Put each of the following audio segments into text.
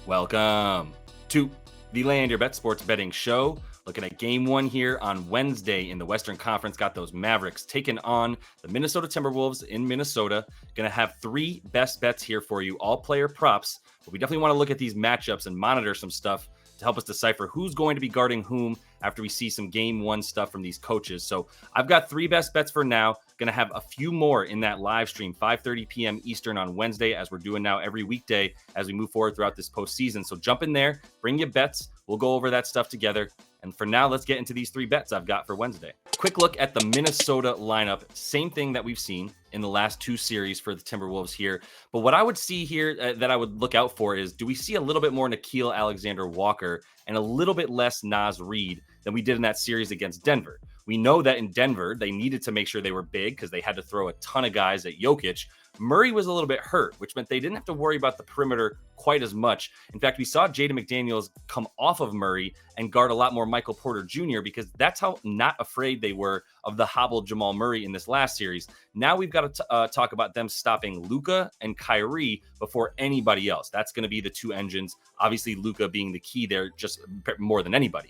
Welcome to the Land Your Bet Sports Betting Show. Looking at game one here on Wednesday in the Western Conference. Got those Mavericks taking on the Minnesota Timberwolves in Minnesota. Going to have three best bets here for you, all player props. But we definitely want to look at these matchups and monitor some stuff to help us decipher who's going to be guarding whom after we see some game one stuff from these coaches. So I've got three best bets for now. Going to have a few more in that live stream, 5:30 p.m. Eastern on Wednesday, as we're doing now every weekday as we move forward throughout this postseason. So jump in there, bring your bets. We'll go over that stuff together. And for now, let's get into these three bets I've got for Wednesday. Quick look at the Minnesota lineup. Same thing that we've seen in the last two series for the Timberwolves here. But what I would see here that I would look out for is, do we see a little bit more Nickeil Alexander-Walker and a little bit less Naz Reid than we did in that series against Denver? We know that in Denver, they needed to make sure they were big because they had to throw a ton of guys at Jokic. Murray was a little bit hurt, which meant they didn't have to worry about the perimeter quite as much. In fact, we saw Jaden McDaniels come off of Murray and guard a lot more Michael Porter Jr. because that's how not afraid they were of the hobbled Jamal Murray in this last series. Now we've got to talk about them stopping Luka and Kyrie before anybody else. That's going to be the two engines. Obviously, Luka being the key there just more than anybody.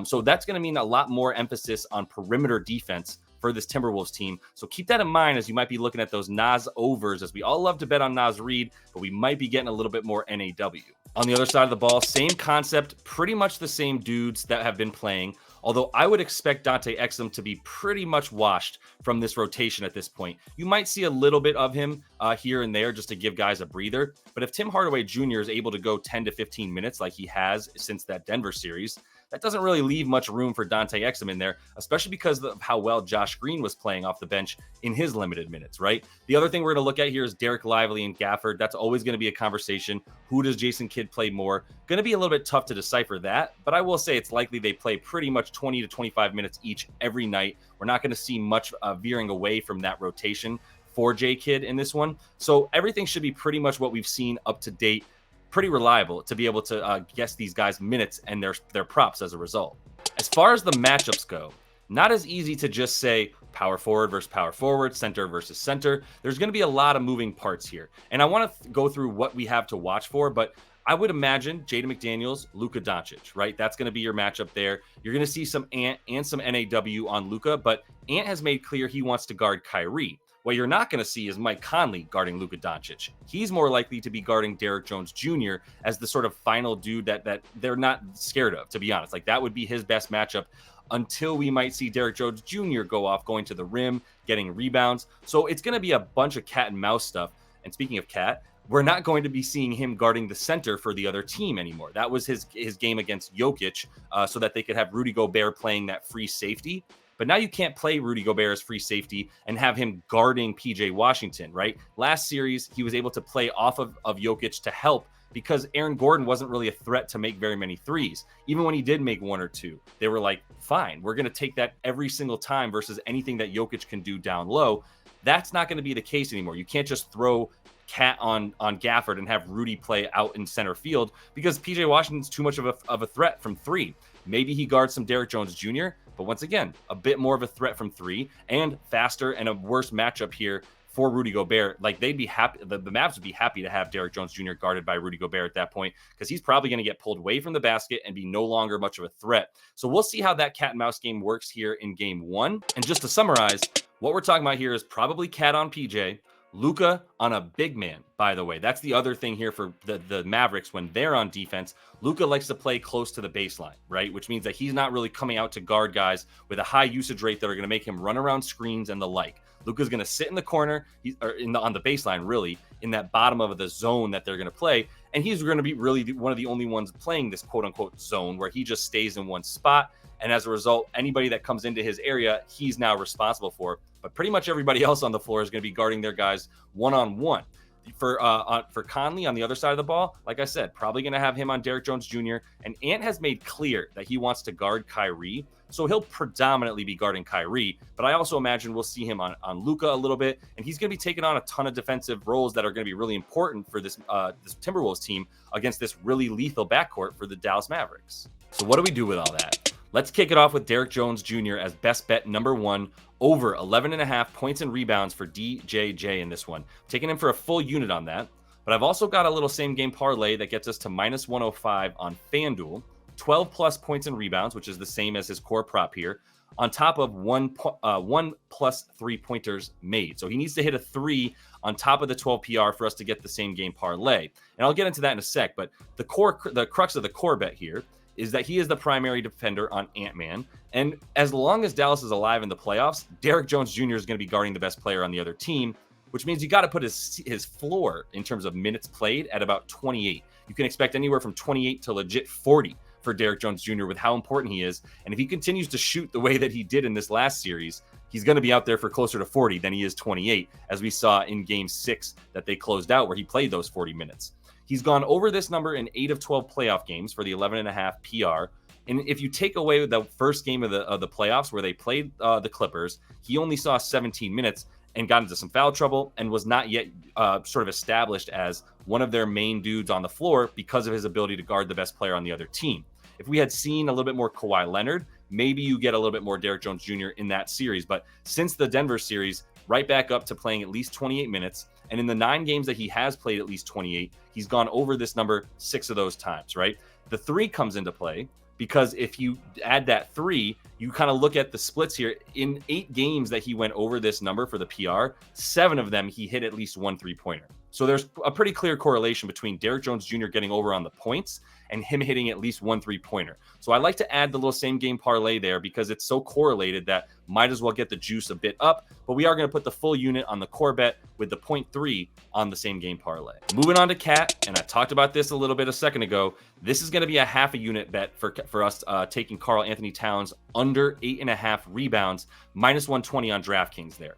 So that's going to mean a lot more emphasis on perimeter defense for this Timberwolves team. So keep that in mind as you might be looking at those Naz overs, as we all love to bet on Naz Reid, but we might be getting a little bit more NAW. On the other side of the ball, same concept, pretty much the same dudes that have been playing, although I would expect Dante Exum to be pretty much washed from this rotation at this point. You might see a little bit of him here and there just to give guys a breather, but if Tim Hardaway Jr. is able to go 10 to 15 minutes like he has since that Denver series, that doesn't really leave much room for Dante Exum in there, especially because of how well Josh Green was playing off the bench in his limited minutes, right? The other thing we're going to look at here is Derrick Lively and Gafford. That's always going to be a conversation. Who does Jason Kidd play more? Going to be a little bit tough to decipher that, but I will say it's likely they play pretty much 20 to 25 minutes each every night. We're not going to see much veering away from that rotation for J Kidd in this one. So everything should be pretty much what we've seen up to date. Pretty reliable to be able to guess these guys' minutes and their props as a result. As far as the matchups go, not as easy to just say power forward versus power forward, center versus center. There's going to be a lot of moving parts here. And I want to go through what we have to watch for, but I would imagine Jaden McDaniels, Luka Doncic, right? That's going to be your matchup there. You're going to see some Ant and some NAW on Luka, but Ant has made clear he wants to guard Kyrie. What you're not going to see is Mike Conley guarding Luka Doncic. He's more likely to be guarding Derrick Jones Jr. as the sort of final dude that they're not scared of, to be honest. Like, that would be his best matchup until we might see Derrick Jones Jr. go off, going to the rim, getting rebounds. So it's going to be a bunch of cat and mouse stuff. And speaking of cat, we're not going to be seeing him guarding the center for the other team anymore. That was his game against Jokic, so that they could have Rudy Gobert playing that free safety. But now you can't play Rudy Gobert as free safety and have him guarding PJ Washington, right? Last series, he was able to play off of Jokic to help because Aaron Gordon wasn't really a threat to make very many threes. Even when he did make one or two, they were like, fine, we're going to take that every single time versus anything that Jokic can do down low. That's not going to be the case anymore. You can't just throw Cat on Gafford and have Rudy play out in center field because PJ Washington's too much of a threat from three. Maybe he guards some Derrick Jones Jr., but once again, a bit more of a threat from three and faster and a worse matchup here for Rudy Gobert. Like, they'd be happy, the Mavs would be happy to have Derrick Jones Jr. guarded by Rudy Gobert at that point because he's probably going to get pulled away from the basket and be no longer much of a threat. So we'll see how that cat and mouse game works here in game one. And just to summarize, what we're talking about here is probably Cat on PJ, Luka on a big man, by the way. That's the other thing here for the Mavericks when they're on defense. Luka likes to play close to the baseline, right? Which means that he's not really coming out to guard guys with a high usage rate that are going to make him run around screens and the like. Luka's going to sit in the corner, on the baseline, really, in that bottom of the zone that they're going to play. And he's going to be really one of the only ones playing this quote-unquote zone where he just stays in one spot. And as a result, anybody that comes into his area, he's now responsible for. But pretty much everybody else on the floor is going to be guarding their guys one-on-one. For Conley on the other side of the ball, like I said, probably going to have him on Derrick Jones Jr. And Ant has made clear that he wants to guard Kyrie. So he'll predominantly be guarding Kyrie. But I also imagine we'll see him on Luka a little bit. And he's going to be taking on a ton of defensive roles that are going to be really important for this Timberwolves team against this really lethal backcourt for the Dallas Mavericks. So what do we do with all that? Let's kick it off with Derrick Jones Jr. as best bet number one, over 11.5 points and rebounds for DJJ in this one. Taking him for a full unit on that. But I've also got a little same game parlay that gets us to minus 105 on FanDuel, 12 plus points and rebounds, which is the same as his core prop here, on top of one plus 3-pointers made. So he needs to hit a 3 on top of the 12 PR for us to get the same game parlay. And I'll get into that in a sec, but the crux of the core bet here is that he is the primary defender on Ant-Man. And as long as Dallas is alive in the playoffs, Derrick Jones Jr. is going to be guarding the best player on the other team, which means you got to put his floor in terms of minutes played at about 28. You can expect anywhere from 28 to legit 40 for Derrick Jones Jr. with how important he is. And if he continues to shoot the way that he did in this last series, he's going to be out there for closer to 40 than he is 28, as we saw in game 6 that they closed out where he played those 40 minutes. He's gone over this number in 8 of 12 playoff games for the 11.5 PR. And if you take away the first game of the playoffs where they played the Clippers, he only saw 17 minutes and got into some foul trouble and was not yet sort of established as one of their main dudes on the floor because of his ability to guard the best player on the other team. If we had seen a little bit more Kawhi Leonard, maybe you get a little bit more Derrick Jones Jr. in that series. But since the Denver series, right back up to playing at least 28 minutes. And in the 9 games that he has played at least 28, he's gone over this number 6 of those times, right? The 3 comes into play because if you add that 3, you kind of look at the splits here. In 8 games that he went over this number for the PR, 7 of them he hit at least 1 3-pointer. So there's a pretty clear correlation between Derrick Jones Jr. getting over on the points and him hitting at least 1 3-pointer. So I like to add the little same game parlay there because it's so correlated that might as well get the juice a bit up. But we are going to put the full unit on the core bet with the 0.3 on the same game parlay. Moving on to Cat, and I talked about this a little bit a second ago. This is going to be a half a unit bet for us taking Karl-Anthony Towns under 8.5 rebounds, minus 120 on DraftKings there.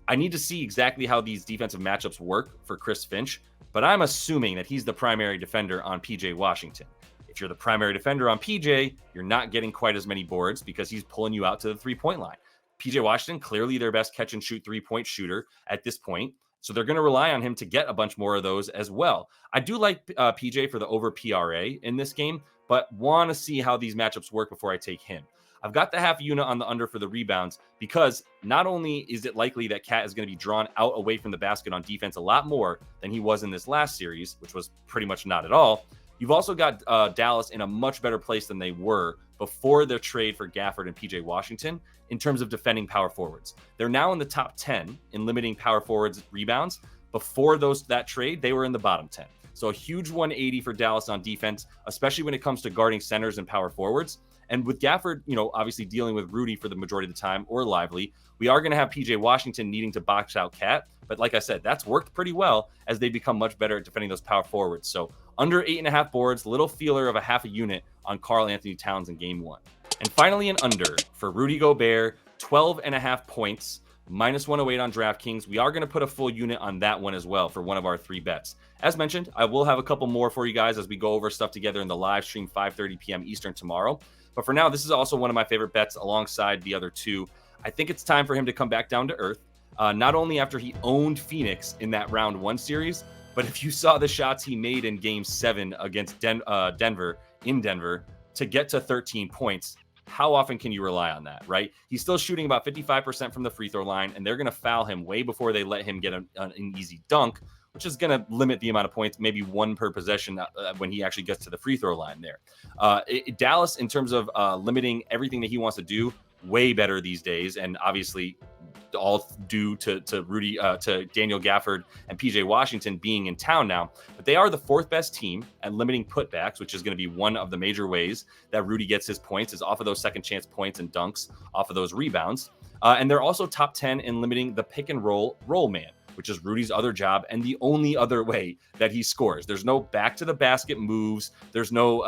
I need to see exactly how these defensive matchups work for Chris Finch, but I'm assuming that he's the primary defender on PJ Washington. If you're the primary defender on PJ, you're not getting quite as many boards because he's pulling you out to the 3-point line. PJ Washington, clearly their best catch and shoot 3-point shooter at this point. So they're going to rely on him to get a bunch more of those as well. I do like PJ for the over PRA in this game, but want to see how these matchups work before I take him. I've got the half unit on the under for the rebounds because not only is it likely that Cat is going to be drawn out away from the basket on defense a lot more than he was in this last series, which was pretty much not at all. You've also got Dallas in a much better place than they were before their trade for Gafford and PJ Washington in terms of defending power forwards. They're now in the top 10 in limiting power forwards rebounds. Before that trade, they were in the bottom 10. So a huge 180 for Dallas on defense, especially when it comes to guarding centers and power forwards. And with Gafford, obviously dealing with Rudy for the majority of the time or Lively, we are going to have PJ Washington needing to box out Cat. But like I said, that's worked pretty well as they become much better at defending those power forwards. So under 8.5 boards, little feeler of a half a unit on Karl-Anthony Towns in game 1. And finally, an under for Rudy Gobert, 12.5 points, minus 108 on DraftKings. We are going to put a full unit on that one as well for one of our 3 bets. As mentioned, I will have a couple more for you guys as we go over stuff together in the live stream 5:30 p.m. Eastern tomorrow. But for now, this is also one of my favorite bets alongside the other 2. I think it's time for him to come back down to earth, not only after he owned Phoenix in that round 1 series, but if you saw the shots he made in game 7 against Denver to get to 13 points, how often can you rely on that, right? He's still shooting about 55% from the free throw line, and they're going to foul him way before they let him get an easy dunk, which is going to limit the amount of points, maybe 1 per possession when he actually gets to the free throw line there. Dallas, in terms of limiting everything that he wants to do, way better these days, and obviously all due to Rudy, to Daniel Gafford and PJ Washington being in town now. But they are the 4th best team at limiting putbacks, which is going to be one of the major ways that Rudy gets his points, is off of those second chance points and dunks, off of those rebounds. And they're also top 10 in limiting the pick and roll man, which is Rudy's other job and the only other way that he scores. There's no back to the basket moves. There's no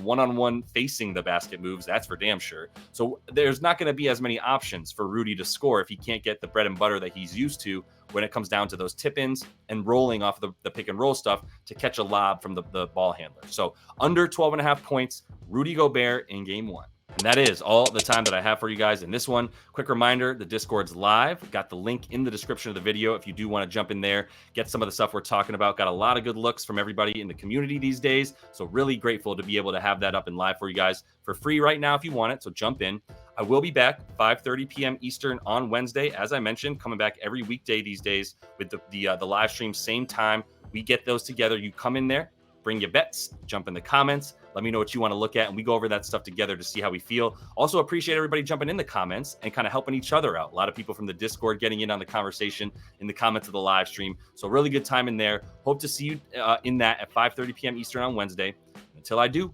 one-on-one facing the basket moves. That's for damn sure. So there's not going to be as many options for Rudy to score if he can't get the bread and butter that he's used to when it comes down to those tip-ins and rolling off the pick and roll stuff to catch a lob from the ball handler. So under 12.5 points, Rudy Gobert in game 1. And that is all the time that I have for you guys in this one. Quick reminder, the Discord's live. Got the link in the description of the video if you do want to jump in there, get some of the stuff we're talking about. Got a lot of good looks from everybody in the community these days. So really grateful to be able to have that up and live for you guys for free right now if you want it. So jump in. I will be back 5:30 p.m. Eastern on Wednesday. As I mentioned, coming back every weekday these days with the live stream, same time, We get those together. You come in there, bring your bets, jump in the comments. Let me know what you want to look at, and we go over that stuff together to see how we feel. Also appreciate everybody jumping in the comments and kind of helping each other out. A lot of people from the Discord getting in on the conversation in the comments of the live stream. So really good time in there. Hope to see you in that at 5:30 p.m. Eastern on Wednesday. Until I do,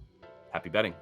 happy betting.